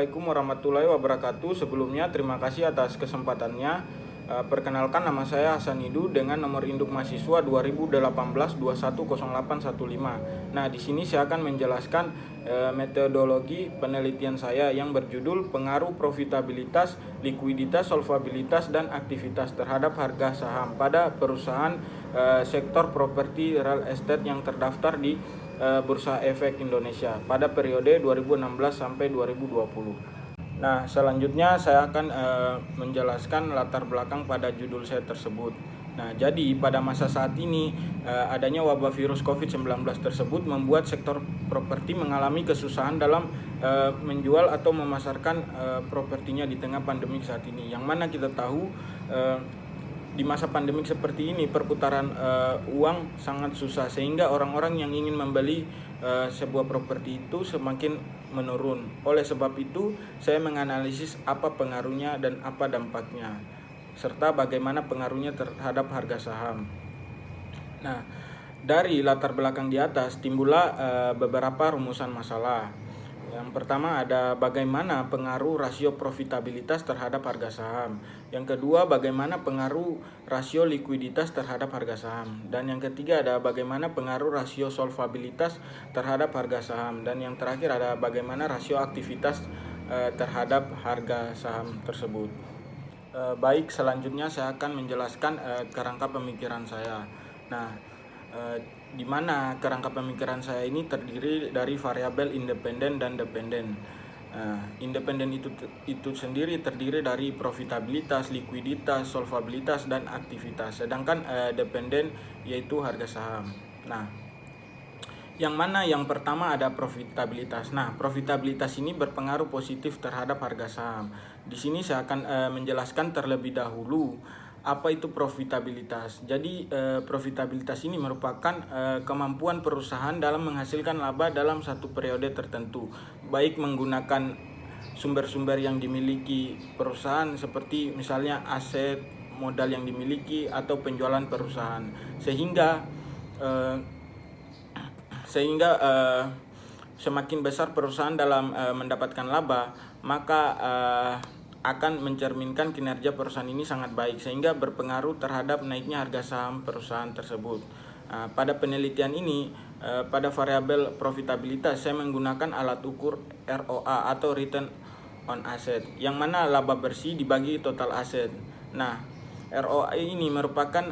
Assalamualaikum warahmatullahi wabarakatuh. Sebelumnya terima kasih atas kesempatannya. Perkenalkan, nama saya Hasan Idu dengan nomor induk mahasiswa 2018-210815. Nah, di sini saya akan menjelaskan metodologi penelitian saya yang berjudul pengaruh profitabilitas, likuiditas, solvabilitas, dan aktivitas terhadap harga saham pada perusahaan sektor properti real estate yang terdaftar di Bursa Efek Indonesia pada periode 2016 sampai 2020. Nah, selanjutnya saya akan menjelaskan latar belakang pada judul saya tersebut. Nah, jadi pada masa saat ini adanya wabah virus COVID-19 tersebut membuat sektor properti mengalami kesusahan dalam menjual atau memasarkan propertinya di tengah pandemi saat ini. Yang mana kita tahu di masa pandemi seperti ini perputaran uang sangat susah, sehingga orang-orang yang ingin membeli sebuah properti itu semakin menurun. Oleh sebab itu, saya menganalisis apa pengaruhnya dan apa dampaknya, serta bagaimana pengaruhnya terhadap harga saham. Nah, dari latar belakang di atas timbullah beberapa rumusan masalah. Yang pertama ada bagaimana pengaruh rasio profitabilitas terhadap harga saham. Yang kedua, bagaimana pengaruh rasio likuiditas terhadap harga saham. Dan yang ketiga ada bagaimana pengaruh rasio solvabilitas terhadap harga saham. Dan yang terakhir ada bagaimana rasio aktivitas terhadap harga saham tersebut. Baik, selanjutnya saya akan menjelaskan kerangka pemikiran saya. Nah, di mana kerangka pemikiran saya ini terdiri dari variabel independen dan dependen. Independen itu sendiri terdiri dari profitabilitas, likuiditas, solvabilitas, dan aktivitas. Sedangkan dependen yaitu harga saham. Nah, yang mana yang pertama ada profitabilitas. Nah, profitabilitas ini berpengaruh positif terhadap harga saham. Di sini saya akan menjelaskan terlebih dahulu apa itu profitabilitas. Jadi profitabilitas ini merupakan kemampuan perusahaan dalam menghasilkan laba dalam satu periode tertentu, baik menggunakan sumber-sumber yang dimiliki perusahaan seperti misalnya aset, modal yang dimiliki, atau penjualan perusahaan, sehingga semakin besar perusahaan dalam mendapatkan laba, maka akan mencerminkan kinerja perusahaan ini sangat baik, sehingga berpengaruh terhadap naiknya harga saham perusahaan tersebut. Pada penelitian ini, pada variabel profitabilitas saya menggunakan alat ukur ROA atau Return on Asset, yang mana laba bersih dibagi total aset. Nah, ROA ini merupakan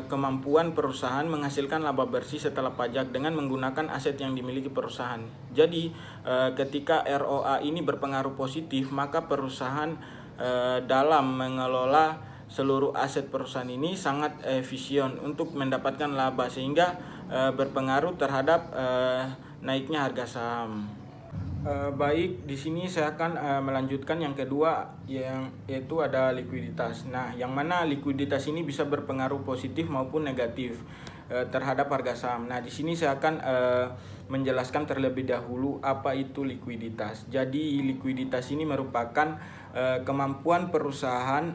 kemampuan perusahaan menghasilkan laba bersih setelah pajak dengan menggunakan aset yang dimiliki perusahaan. Jadi ketika ROA ini berpengaruh positif, maka perusahaan dalam mengelola seluruh aset perusahaan ini sangat efisien untuk mendapatkan laba, sehingga berpengaruh terhadap naiknya harga saham. Baik, di sini saya akan melanjutkan yang kedua, yaitu ada likuiditas. Nah, yang mana likuiditas ini bisa berpengaruh positif maupun negatif terhadap harga saham. Nah, di sini saya akan menjelaskan terlebih dahulu apa itu likuiditas. Jadi, likuiditas ini merupakan kemampuan perusahaan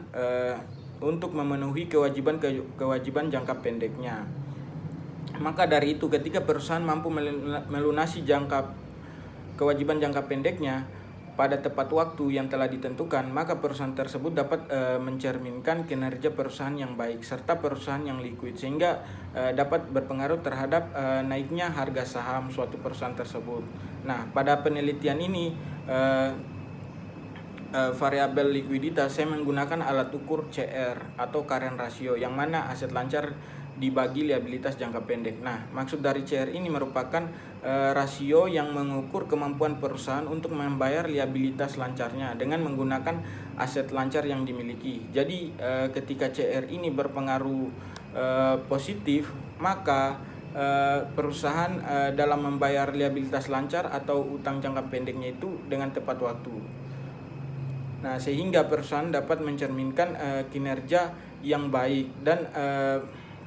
untuk memenuhi kewajiban jangka pendeknya. Maka dari itu, ketika perusahaan mampu melunasi kewajiban jangka pendeknya pada tepat waktu yang telah ditentukan, maka perusahaan tersebut dapat mencerminkan kinerja perusahaan yang baik serta perusahaan yang liquid, sehingga dapat berpengaruh terhadap naiknya harga saham suatu perusahaan tersebut. Nah, pada penelitian ini variabel likuiditas saya menggunakan alat ukur CR atau current ratio, yang mana aset lancar dibagi liabilitas jangka pendek. Nah, maksud dari CR ini merupakan rasio yang mengukur kemampuan perusahaan untuk membayar liabilitas lancarnya dengan menggunakan aset lancar yang dimiliki. Jadi ketika CR ini berpengaruh positif, maka perusahaan dalam membayar liabilitas lancar atau utang jangka pendeknya itu dengan tepat waktu. Nah, sehingga perusahaan dapat mencerminkan kinerja yang baik, dan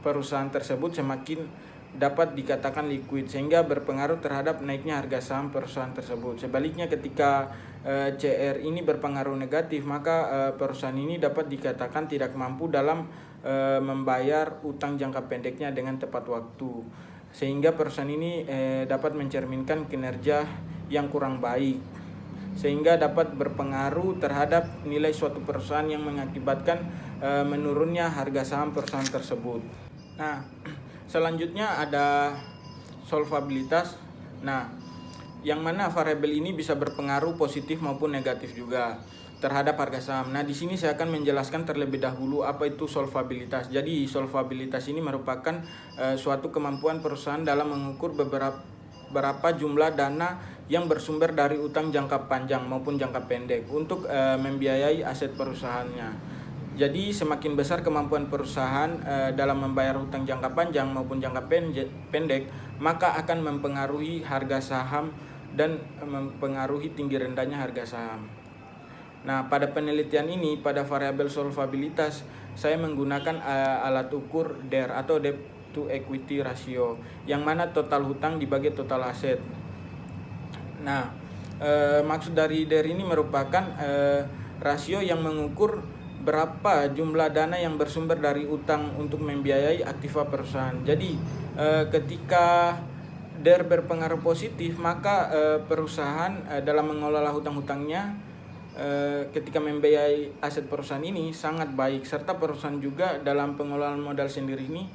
perusahaan tersebut semakin dapat dikatakan liquid, sehingga berpengaruh terhadap naiknya harga saham perusahaan tersebut. Sebaliknya, ketika CR ini berpengaruh negatif, maka perusahaan ini dapat dikatakan tidak mampu dalam membayar utang jangka pendeknya dengan tepat waktu, sehingga perusahaan ini dapat mencerminkan kinerja yang kurang baik. sehingga dapat berpengaruh terhadap nilai suatu perusahaan yang mengakibatkan menurunnya harga saham perusahaan tersebut. Nah, selanjutnya ada solvabilitas. Nah, yang mana variabel ini bisa berpengaruh positif maupun negatif juga terhadap harga saham. Nah, di sini saya akan menjelaskan terlebih dahulu apa itu solvabilitas. Jadi, solvabilitas ini merupakan suatu kemampuan perusahaan dalam mengukur berapa jumlah dana yang bersumber dari utang jangka panjang maupun jangka pendek untuk membiayai aset perusahaannya. Jadi semakin besar kemampuan perusahaan dalam membayar hutang jangka panjang maupun jangka pendek, maka akan mempengaruhi harga saham dan mempengaruhi tinggi rendahnya harga saham. Nah, pada penelitian ini, pada variabel solvabilitas, saya menggunakan alat ukur DER atau Debt to Equity Ratio, yang mana total hutang dibagi total aset. Nah, maksud dari DER ini merupakan rasio yang mengukur berapa jumlah dana yang bersumber dari utang untuk membiayai aktiva perusahaan. Jadi ketika DER berpengaruh positif, maka perusahaan dalam mengelola hutang-hutangnya ketika membiayai aset perusahaan ini sangat baik, serta perusahaan juga dalam pengelolaan modal sendiri ini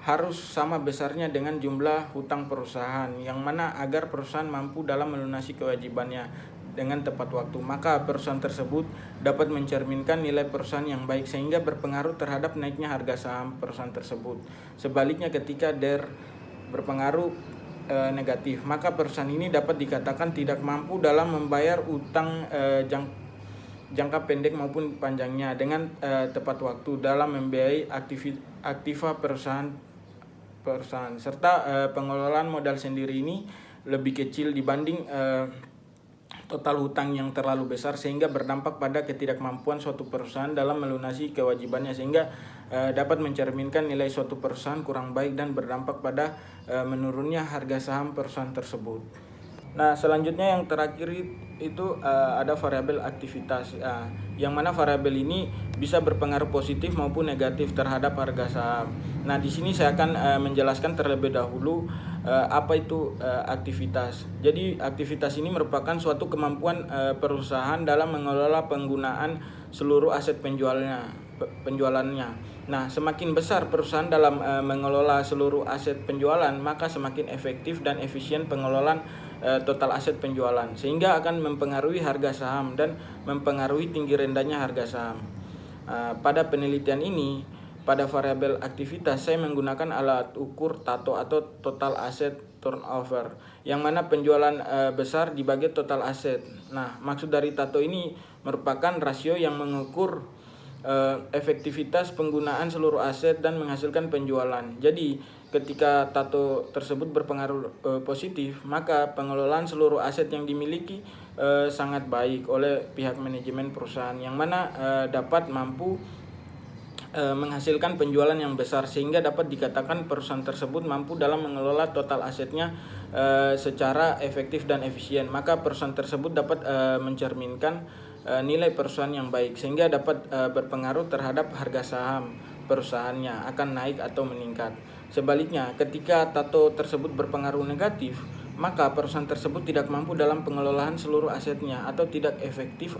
harus sama besarnya dengan jumlah hutang perusahaan, yang mana agar perusahaan mampu dalam melunasi kewajibannya dengan tepat waktu, maka perusahaan tersebut dapat mencerminkan nilai perusahaan yang baik sehingga berpengaruh terhadap naiknya harga saham perusahaan tersebut. Sebaliknya, ketika DER berpengaruh negatif, maka perusahaan ini dapat dikatakan tidak mampu dalam membayar utang jangka pendek maupun panjangnya dengan tepat waktu dalam membiayai aktiva perusahaan serta pengelolaan modal sendiri ini lebih kecil dibanding total hutang yang terlalu besar, sehingga berdampak pada ketidakmampuan suatu perusahaan dalam melunasi kewajibannya, sehingga dapat mencerminkan nilai suatu perusahaan kurang baik dan berdampak pada menurunnya harga saham perusahaan tersebut. Nah, selanjutnya yang terakhir itu ada variabel aktivitas, yang mana variabel ini bisa berpengaruh positif maupun negatif terhadap harga saham. Nah, di sini saya akan menjelaskan terlebih dahulu apa itu aktivitas. Jadi, aktivitas ini merupakan suatu kemampuan perusahaan dalam mengelola penggunaan seluruh aset penjualannya. Nah, semakin besar perusahaan dalam mengelola seluruh aset penjualan, maka semakin efektif dan efisien pengelolaan total aset penjualan, sehingga akan mempengaruhi harga saham dan mempengaruhi tinggi rendahnya harga saham. Pada penelitian ini, pada variabel aktivitas, saya menggunakan alat ukur TATO atau Total Asset Turnover, yang mana penjualan besar dibagi total aset. Nah, maksud dari TATO ini merupakan rasio yang mengukur efektivitas penggunaan seluruh aset dan menghasilkan penjualan. Jadi, ketika TATO tersebut berpengaruh positif, maka pengelolaan seluruh aset yang dimiliki sangat baik oleh pihak manajemen perusahaan, yang mana dapat mampu menghasilkan penjualan yang besar, sehingga dapat dikatakan perusahaan tersebut mampu dalam mengelola total asetnya secara efektif dan efisien. Maka perusahaan tersebut dapat mencerminkan nilai perusahaan yang baik, sehingga dapat berpengaruh terhadap harga saham perusahaannya akan naik atau meningkat. Sebaliknya, ketika TATO tersebut berpengaruh negatif, maka perusahaan tersebut tidak mampu dalam pengelolaan seluruh asetnya atau tidak efektif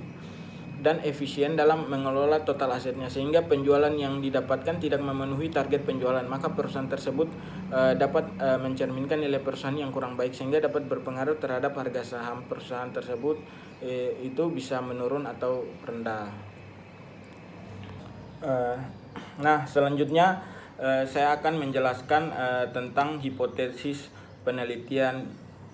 dan efisien dalam mengelola total asetnya, sehingga penjualan yang didapatkan tidak memenuhi target penjualan. Maka perusahaan tersebut dapat mencerminkan nilai perusahaan yang kurang baik, sehingga dapat berpengaruh terhadap harga saham perusahaan tersebut itu bisa menurun atau rendah. Nah, selanjutnya saya akan menjelaskan tentang hipotesis penelitian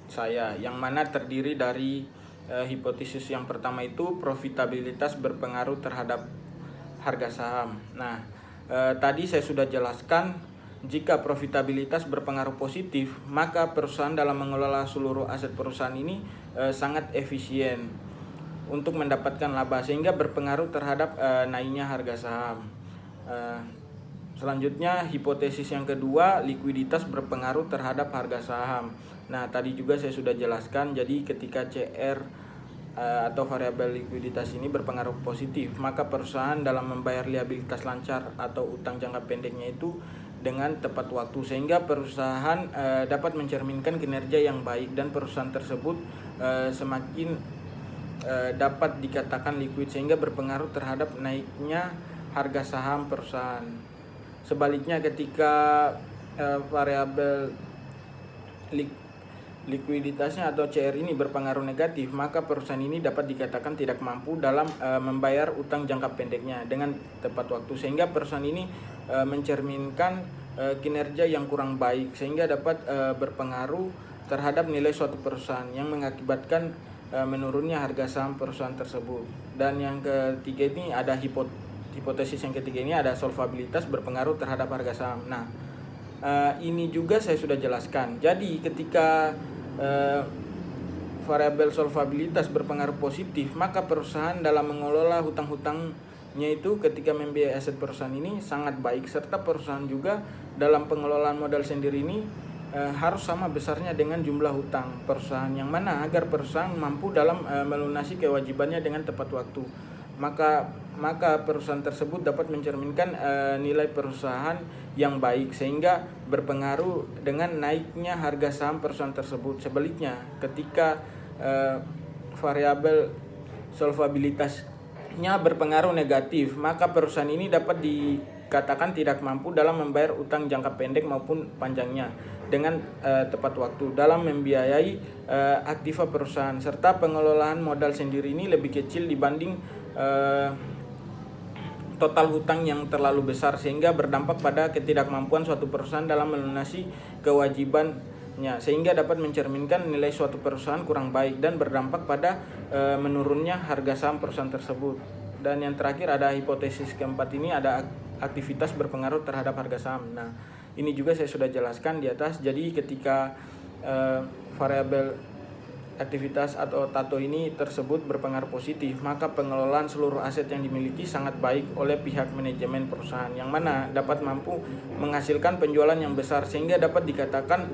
saya, yang mana terdiri dari hipotesis yang pertama itu profitabilitas berpengaruh terhadap harga saham. Nah, tadi saya sudah jelaskan, jika profitabilitas berpengaruh positif, maka perusahaan dalam mengelola seluruh aset perusahaan ini sangat efisien untuk mendapatkan laba, sehingga berpengaruh terhadap naiknya harga saham. Selanjutnya, hipotesis yang kedua, likuiditas berpengaruh terhadap harga saham. Nah, tadi juga saya sudah jelaskan, jadi ketika CR atau variabel likuiditas ini berpengaruh positif, maka perusahaan dalam membayar liabilitas lancar atau utang jangka pendeknya itu dengan tepat waktu, sehingga perusahaan dapat mencerminkan kinerja yang baik, dan perusahaan tersebut semakin dapat dikatakan liquid sehingga berpengaruh terhadap naiknya harga saham perusahaan. Sebaliknya, ketika variabel likuiditasnya atau CR ini berpengaruh negatif, maka perusahaan ini dapat dikatakan tidak mampu dalam membayar utang jangka pendeknya dengan tepat waktu, sehingga perusahaan ini mencerminkan kinerja yang kurang baik, sehingga dapat berpengaruh terhadap nilai suatu perusahaan yang mengakibatkan menurunnya harga saham perusahaan tersebut. Dan yang ketiga ini ada hipotesis yang ketiga ini ada solvabilitas berpengaruh terhadap harga saham. Nah, ini juga saya sudah jelaskan. Jadi ketika variabel solvabilitas berpengaruh positif, maka perusahaan dalam mengelola hutang-hutangnya itu ketika membiayai aset perusahaan ini sangat baik, serta perusahaan juga dalam pengelolaan modal sendiri ini harus sama besarnya dengan jumlah hutang perusahaan, yang mana agar perusahaan mampu dalam melunasi kewajibannya dengan tepat waktu. Maka perusahaan tersebut dapat mencerminkan nilai perusahaan yang baik, sehingga berpengaruh dengan naiknya harga saham perusahaan tersebut. Sebaliknya, ketika variabel solvabilitasnya berpengaruh negatif, maka perusahaan ini dapat dikatakan tidak mampu dalam membayar utang jangka pendek maupun panjangnya dengan tepat waktu, dalam membiayai aktiva perusahaan, serta pengelolaan modal sendiri ini lebih kecil dibanding total hutang yang terlalu besar, sehingga berdampak pada ketidakmampuan suatu perusahaan dalam melunasi kewajibannya, sehingga dapat mencerminkan nilai suatu perusahaan kurang baik dan berdampak pada menurunnya harga saham perusahaan tersebut. Dan yang terakhir ada hipotesis keempat ini ada aktivitas berpengaruh terhadap harga saham. Nah, ini juga saya sudah jelaskan di atas. Jadi ketika variabel aktivitas atau TATO ini tersebut berpengaruh positif, maka pengelolaan seluruh aset yang dimiliki sangat baik oleh pihak manajemen perusahaan, yang mana dapat mampu menghasilkan penjualan yang besar, sehingga dapat dikatakan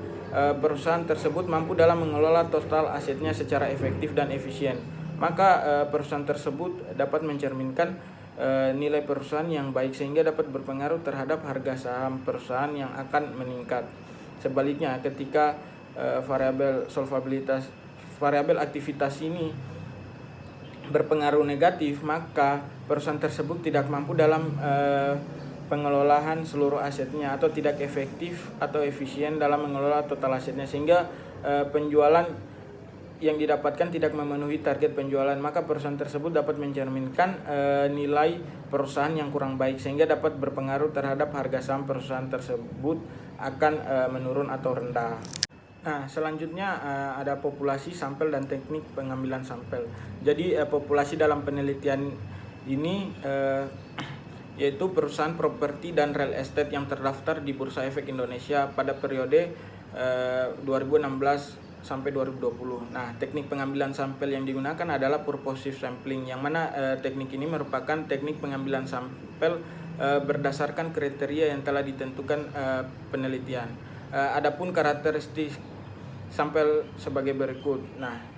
perusahaan tersebut mampu dalam mengelola total asetnya secara efektif dan efisien. Maka perusahaan tersebut dapat mencerminkan nilai perusahaan yang baik, sehingga dapat berpengaruh terhadap harga saham perusahaan yang akan meningkat. Sebaliknya, ketika variabel aktivitas ini berpengaruh negatif, maka perusahaan tersebut tidak mampu dalam pengelolaan seluruh asetnya, atau tidak efektif atau efisien dalam mengelola total asetnya, sehingga penjualan yang didapatkan tidak memenuhi target penjualan. Maka perusahaan tersebut dapat mencerminkan nilai perusahaan yang kurang baik, sehingga dapat berpengaruh terhadap harga saham perusahaan tersebut akan menurun atau rendah. Nah, selanjutnya ada populasi sampel dan teknik pengambilan sampel. Jadi populasi dalam penelitian ini yaitu perusahaan properti dan real estate yang terdaftar di Bursa Efek Indonesia pada periode 2016 sampai 2020. Nah, teknik pengambilan sampel yang digunakan adalah purposive sampling, yang mana teknik ini merupakan teknik pengambilan sampel berdasarkan kriteria yang telah ditentukan penelitian. Adapun karakteristik sampel sebagai berikut. Nah,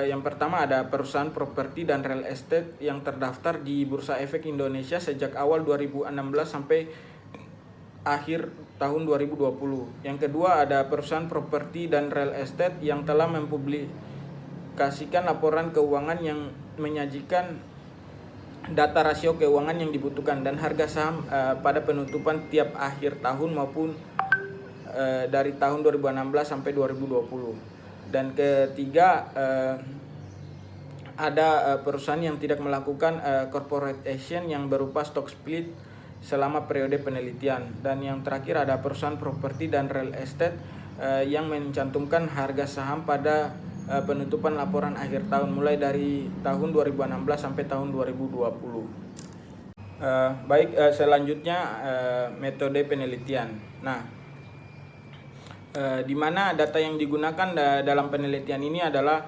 yang pertama ada perusahaan properti dan real estate yang terdaftar di Bursa Efek Indonesia sejak awal 2016 sampai akhir tahun 2020. Yang kedua ada perusahaan properti dan real estate yang telah mempublikasikan laporan keuangan yang menyajikan data rasio keuangan yang dibutuhkan dan harga saham pada penutupan tiap akhir tahun maupun dari tahun 2016 sampai 2020. Dan ketiga ada perusahaan yang tidak melakukan corporate action yang berupa stock split selama periode penelitian. Dan yang terakhir ada perusahaan properti dan real estate yang mencantumkan harga saham pada penutupan laporan akhir tahun mulai dari tahun 2016 sampai tahun 2020. Selanjutnya metode penelitian. Nah, di mana data yang digunakan dalam penelitian ini adalah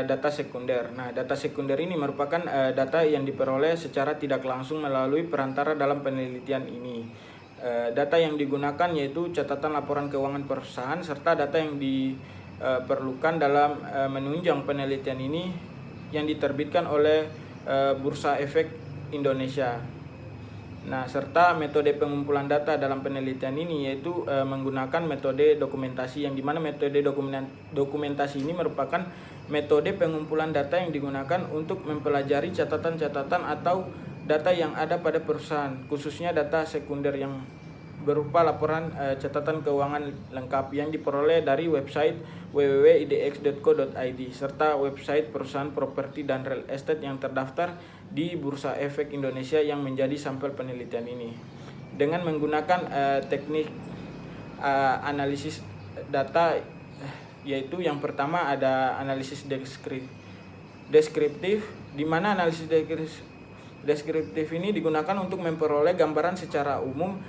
data sekunder. Nah, data sekunder ini merupakan data yang diperoleh secara tidak langsung melalui perantara dalam penelitian ini. Data yang digunakan yaitu catatan laporan keuangan perusahaan serta data yang diperlukan dalam menunjang penelitian ini yang diterbitkan oleh Bursa Efek Indonesia. Nah, serta metode pengumpulan data dalam penelitian ini yaitu menggunakan metode dokumentasi, yang dimana metode dokumentasi ini merupakan metode pengumpulan data yang digunakan untuk mempelajari catatan-catatan atau data yang ada pada perusahaan, khususnya data sekunder yang berupa laporan catatan keuangan lengkap yang diperoleh dari website www.idx.co.id serta website perusahaan properti dan real estate yang terdaftar di Bursa Efek Indonesia yang menjadi sampel penelitian ini. Dengan menggunakan teknik analisis data, yaitu yang pertama ada analisis deskriptif, di mana analisis deskriptif ini digunakan untuk memperoleh gambaran secara umum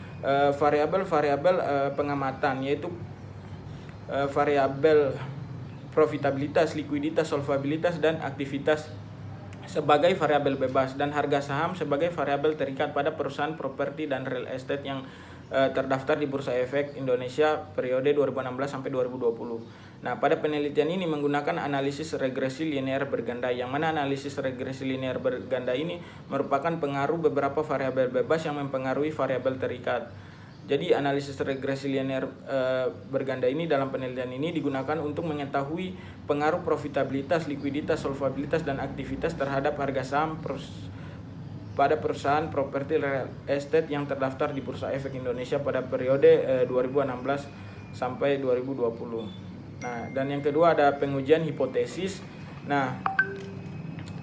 variabel-variabel pengamatan, yaitu variabel profitabilitas, likuiditas, solvabilitas, dan aktivitas sebagai variabel bebas, dan harga saham sebagai variabel terikat pada perusahaan properti dan real estate yang terdaftar di Bursa Efek Indonesia periode 2016 sampai 2020. Nah, pada penelitian ini menggunakan analisis regresi linear berganda, yang mana analisis regresi linear berganda ini merupakan pengaruh beberapa variabel bebas yang mempengaruhi variabel terikat. Jadi analisis regresi linear berganda ini dalam penelitian ini digunakan untuk mengetahui pengaruh profitabilitas, likuiditas, solvabilitas, dan aktivitas terhadap harga saham pada perusahaan properti real estate yang terdaftar di Bursa Efek Indonesia pada periode 2016 sampai 2020. Nah, dan yang kedua ada pengujian hipotesis. Nah,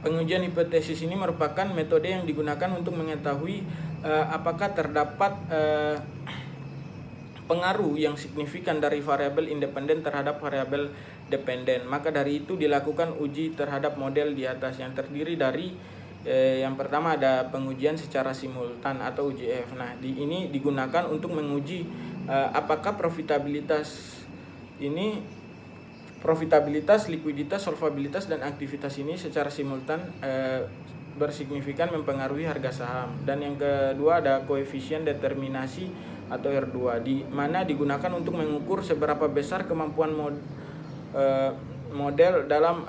pengujian hipotesis ini merupakan metode yang digunakan untuk mengetahui apakah terdapat pengaruh yang signifikan dari variabel independen terhadap variabel dependen. Maka dari itu dilakukan uji terhadap model di atas yang terdiri dari yang pertama ada pengujian secara simultan atau UJF. Nah, ini digunakan untuk menguji apakah profitabilitas, likuiditas, solvabilitas, dan aktivitas ini secara simultan bersignifikan mempengaruhi harga saham. Dan yang kedua ada koefisien determinasi atau R2, di mana digunakan untuk mengukur seberapa besar kemampuan model dalam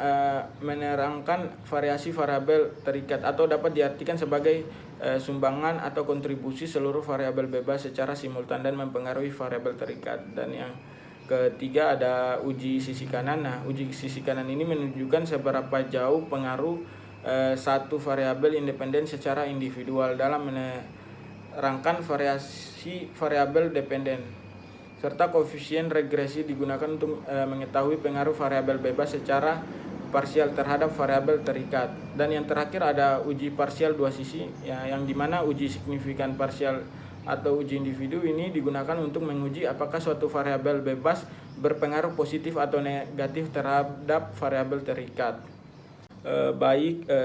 menerangkan variasi variabel terikat, atau dapat diartikan sebagai sumbangan atau kontribusi seluruh variabel bebas secara simultan dan mempengaruhi variabel terikat. Dan yang ketiga ada uji sisi kanan. Nah, uji sisi kanan ini menunjukkan seberapa jauh pengaruh satu variabel independen secara individual dalam menerangkan variasi variabel dependen, serta koefisien regresi digunakan untuk mengetahui pengaruh variabel bebas secara parsial terhadap variabel terikat. Dan yang terakhir ada uji parsial dua sisi, ya, yang dimana uji signifikan parsial atau uji individu ini digunakan untuk menguji apakah suatu variabel bebas berpengaruh positif atau negatif terhadap variabel terikat.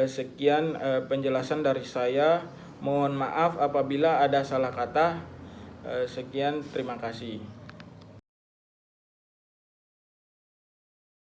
Sekian penjelasan dari saya. Mohon maaf apabila ada salah kata. Sekian, terima kasih.